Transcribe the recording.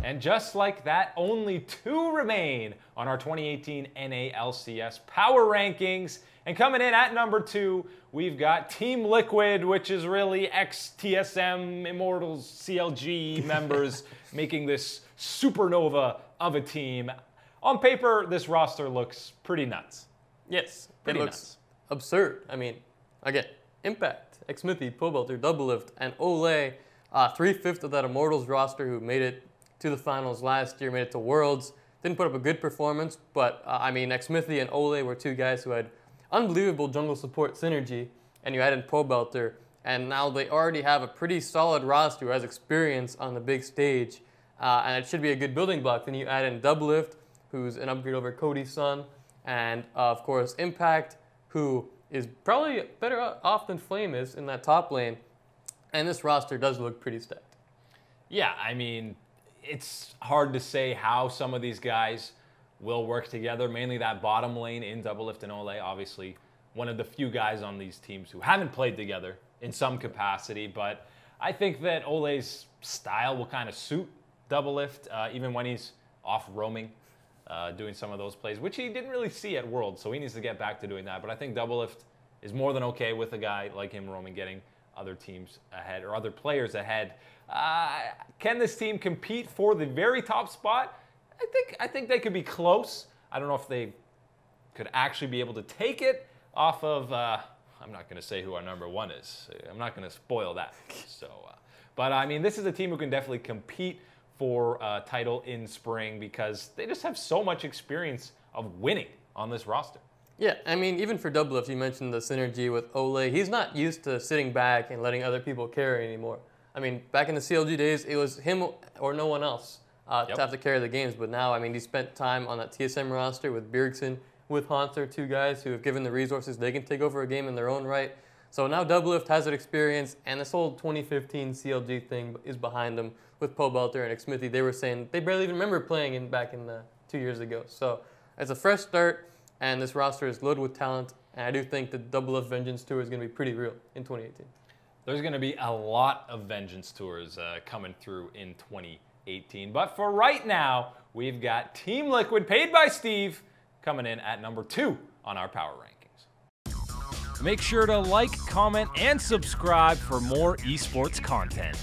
And just like that, only 2 remain on our 2018 NA LCS Power Rankings. And coming in at number 2, we've got Team Liquid, which is really ex-TSM, Immortals, CLG members making this supernova of a team. On paper, this roster looks pretty nuts. Yes, pretty it looks nuts. Absurd. I mean, again, Impact, Xmithie, Pobelter, Doublelift, and Olleh, 3/5 of that Immortals roster who made it to the finals last year, made it to Worlds. Didn't put up a good performance, but I mean, Xmithie and Olleh were 2 guys who had unbelievable jungle support synergy, and you add in Pobelter, and now they already have a pretty solid roster who has experience on the big stage, and it should be a good building block. Then you add in Doublelift, who's an upgrade over Cody's son, and of course Impact, who is probably better off than Flame is in that top lane, and this roster does look pretty stacked. Yeah, I mean, it's hard to say how some of these guys will work together, mainly that bottom lane in Doublelift and Olleh, obviously one of the few guys on these teams who haven't played together in some capacity, but I think that Olleh's style will kind of suit Doublelift, even when he's off roaming, doing some of those plays, which he didn't really see at Worlds, so he needs to get back to doing that. But I think Doublelift is more than okay with a guy like him roaming, getting other teams ahead or other players ahead. Can this team compete for the very top spot? I think they could be close. I don't know if they could actually be able to take it off of, I'm not going to say who our number 1 is. I'm not going to spoil that. So, but I mean, this is a team who can definitely compete for a title in spring because they just have so much experience of winning on this roster. Yeah, I mean, even for Doublelift, you mentioned the synergy with Olleh. He's not used to sitting back and letting other people carry anymore. I mean, back in the CLG days, it was him or no one else to have to carry the games. But now, I mean, he spent time on that TSM roster with Bjergsen, with Haunter, 2 guys who have given the resources. They can take over a game in their own right. So now Doublelift has that experience, and this whole 2015 CLG thing is behind them with Pobelter and Xmithie. They were saying they barely even remember playing back in 2 years ago. So it's a fresh start, and this roster is loaded with talent. And I do think the Doublelift Vengeance Tour is going to be pretty real in 2018. There's going to be a lot of Vengeance Tours coming through in 2018. But for right now, we've got Team Liquid, paid by Steve, coming in at number 2 on our Power Rankings. Make sure to like, comment, and subscribe for more esports content.